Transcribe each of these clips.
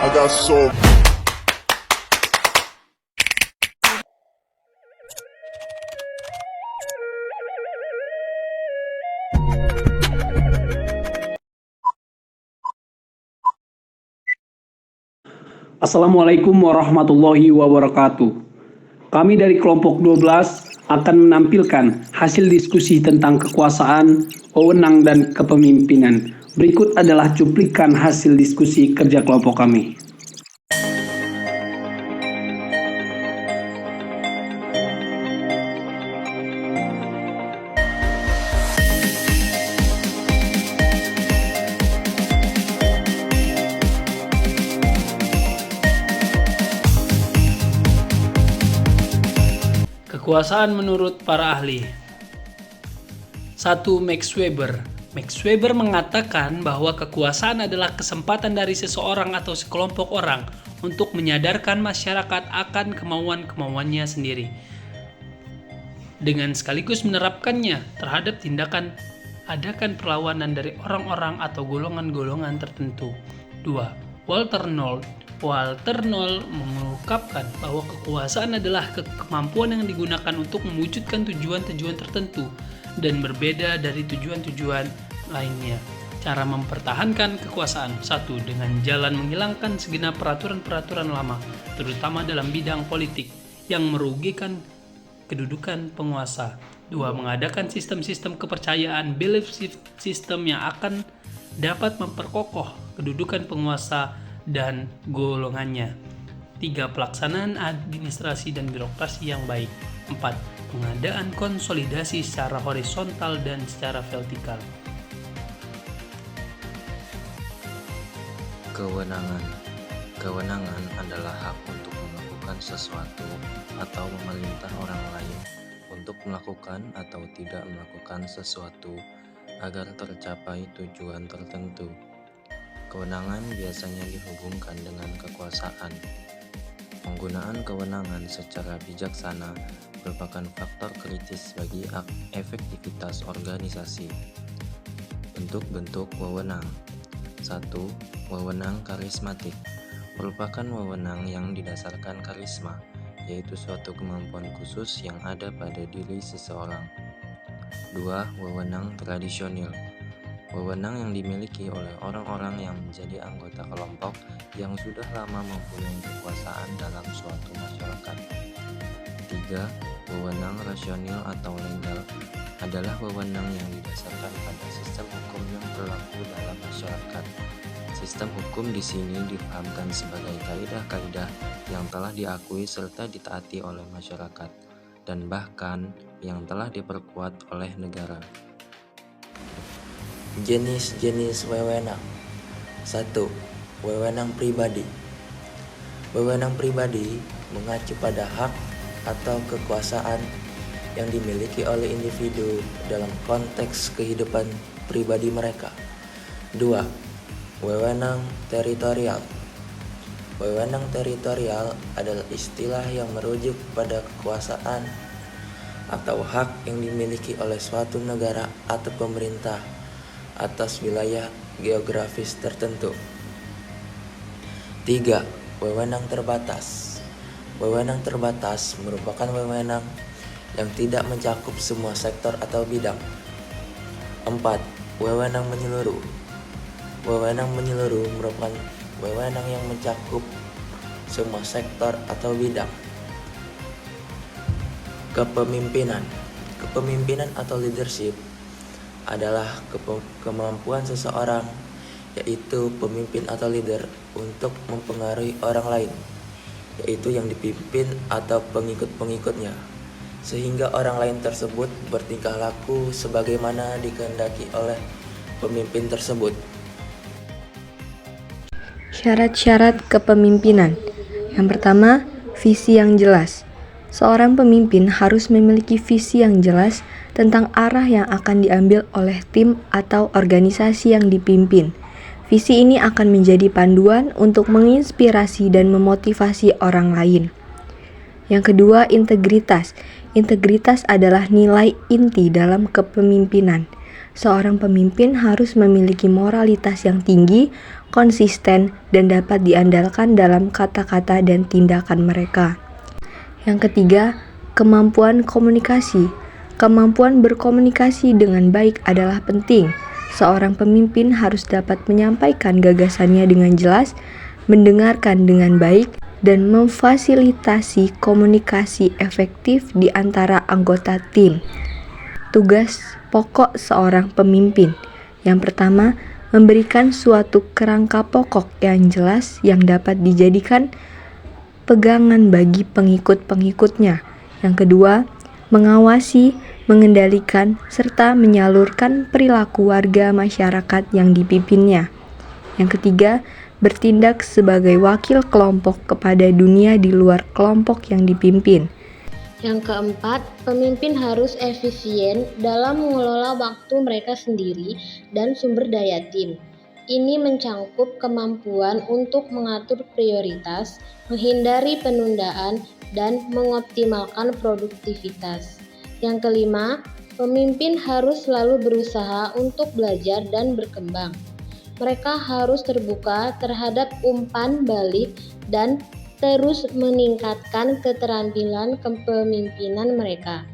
I got so. Assalamualaikum warahmatullahi wabarakatuh. Kami dari kelompok 12 akan menampilkan hasil diskusi tentang kekuasaan, wewenang, dan kepemimpinan. Berikut adalah cuplikan hasil diskusi kerja kelompok kami. Kekuasaan menurut para ahli. 1. Max Weber. Max Weber mengatakan bahwa kekuasaan adalah kesempatan dari seseorang atau sekelompok orang untuk menyadarkan masyarakat akan kemauan-kemauannya sendiri, dengan sekaligus menerapkannya terhadap tindakan adakan perlawanan dari orang-orang atau golongan-golongan tertentu. 2. Walter Noll mengungkapkan bahwa kekuasaan adalah kemampuan yang digunakan untuk mewujudkan tujuan-tujuan tertentu dan berbeda dari tujuan-tujuan lainnya. Cara mempertahankan kekuasaan. 1. Dengan jalan menghilangkan segenap peraturan-peraturan lama, terutama dalam bidang politik, yang merugikan kedudukan penguasa. 2. Mengadakan sistem-sistem kepercayaan, belief system yang akan dapat memperkokoh kedudukan penguasa dan golongannya. 3. Pelaksanaan administrasi dan birokrasi yang baik. 4. Pengadaan konsolidasi secara horizontal dan secara vertikal. Kewenangan adalah hak untuk melakukan sesuatu atau memerintah orang lain untuk melakukan atau tidak melakukan sesuatu agar tercapai tujuan tertentu. Kewenangan biasanya dihubungkan dengan kekuasaan. Penggunaan kewenangan secara bijaksana merupakan faktor kritis bagi efektivitas organisasi. Bentuk-bentuk wewenang. 1. Wewenang karismatik merupakan wewenang yang didasarkan karisma, yaitu suatu kemampuan khusus yang ada pada diri seseorang. 2. Wewenang tradisional. Wewenang yang dimiliki oleh orang-orang yang menjadi anggota kelompok yang sudah lama mempunyai kekuasaan dalam suatu masyarakat. 3. Wewenang rasional atau legal adalah wewenang yang didasarkan pada sistem hukum yang berlaku dalam masyarakat. Sistem hukum di sini dipahamkan sebagai kaidah-kaidah yang telah diakui serta ditaati oleh masyarakat, dan bahkan yang telah diperkuat oleh negara. Jenis-jenis wewenang. 1. Wewenang pribadi. Wewenang pribadi mengacu pada hak atau kekuasaan yang dimiliki oleh individu dalam konteks kehidupan pribadi mereka. 2. Wewenang teritorial. Wewenang teritorial adalah istilah yang merujuk pada kekuasaan atau hak yang dimiliki oleh suatu negara atau pemerintah atas wilayah geografis tertentu. 3. Wewenang terbatas. Wewenang terbatas merupakan wewenang yang tidak mencakup semua sektor atau bidang. 4. Wewenang menyeluruh. Wewenang menyeluruh merupakan wewenang yang mencakup semua sektor atau bidang. Kepemimpinan. Kepemimpinan atau leadership adalah kemampuan seseorang, yaitu pemimpin atau leader, untuk mempengaruhi orang lain, yaitu yang dipimpin atau pengikut-pengikutnya, sehingga orang lain tersebut bertingkah laku sebagaimana dikehendaki oleh pemimpin tersebut. Syarat-syarat kepemimpinan. Yang pertama, visi yang jelas. Seorang pemimpin harus memiliki visi yang jelas tentang arah yang akan diambil oleh tim atau organisasi yang dipimpin. Visi ini akan menjadi panduan untuk menginspirasi dan memotivasi orang lain. Yang kedua, integritas. Integritas adalah nilai inti dalam kepemimpinan. seorang pemimpin harus memiliki moralitas yang tinggi, konsisten, dan dapat diandalkan dalam kata-kata dan tindakan mereka. Yang ketiga, kemampuan komunikasi. Kemampuan berkomunikasi dengan baik adalah penting. Seorang pemimpin harus dapat menyampaikan gagasannya dengan jelas, mendengarkan dengan baik, dan memfasilitasi komunikasi efektif di antara anggota tim. Tugas pokok seorang pemimpin. Yang pertama, memberikan suatu kerangka pokok yang jelas yang dapat dijadikan pegangan bagi pengikut-pengikutnya. Yang kedua, mengawasi, mengendalikan, serta menyalurkan perilaku warga masyarakat yang dipimpinnya. Yang ketiga, bertindak sebagai wakil kelompok kepada dunia di luar kelompok yang dipimpin. Yang keempat, pemimpin harus efisien dalam mengelola waktu mereka sendiri dan sumber daya tim. Ini mencangkup kemampuan untuk mengatur prioritas, menghindari penundaan, dan mengoptimalkan produktivitas. Yang kelima, pemimpin harus selalu berusaha untuk belajar dan berkembang. Mereka harus terbuka terhadap umpan balik dan terus meningkatkan keterampilan kepemimpinan mereka.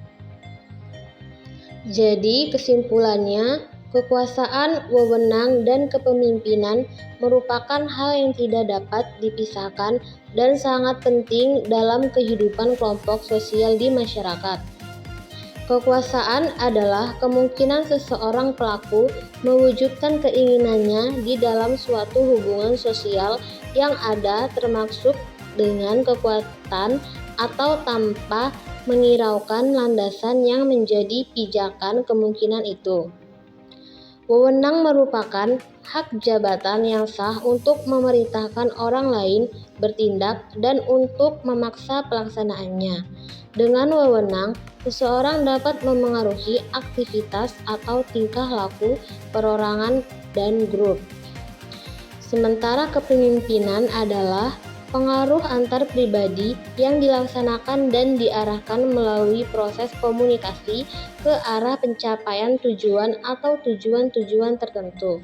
Jadi kesimpulannya, kekuasaan, wewenang, dan kepemimpinan merupakan hal yang tidak dapat dipisahkan dan sangat penting dalam kehidupan kelompok sosial di masyarakat. Kekuasaan adalah kemungkinan seseorang pelaku mewujudkan keinginannya di dalam suatu hubungan sosial yang ada, termasuk dengan kekuatan atau tanpa menghiraukan landasan yang menjadi pijakan kemungkinan itu. Wewenang merupakan hak jabatan yang sah untuk memerintahkan orang lain bertindak dan untuk memaksa pelaksanaannya. Dengan wewenang, seseorang dapat memengaruhi aktivitas atau tingkah laku perorangan dan grup. Sementara kepemimpinan adalah pengaruh antar pribadi yang dilaksanakan dan diarahkan melalui proses komunikasi ke arah pencapaian tujuan atau tujuan-tujuan tertentu.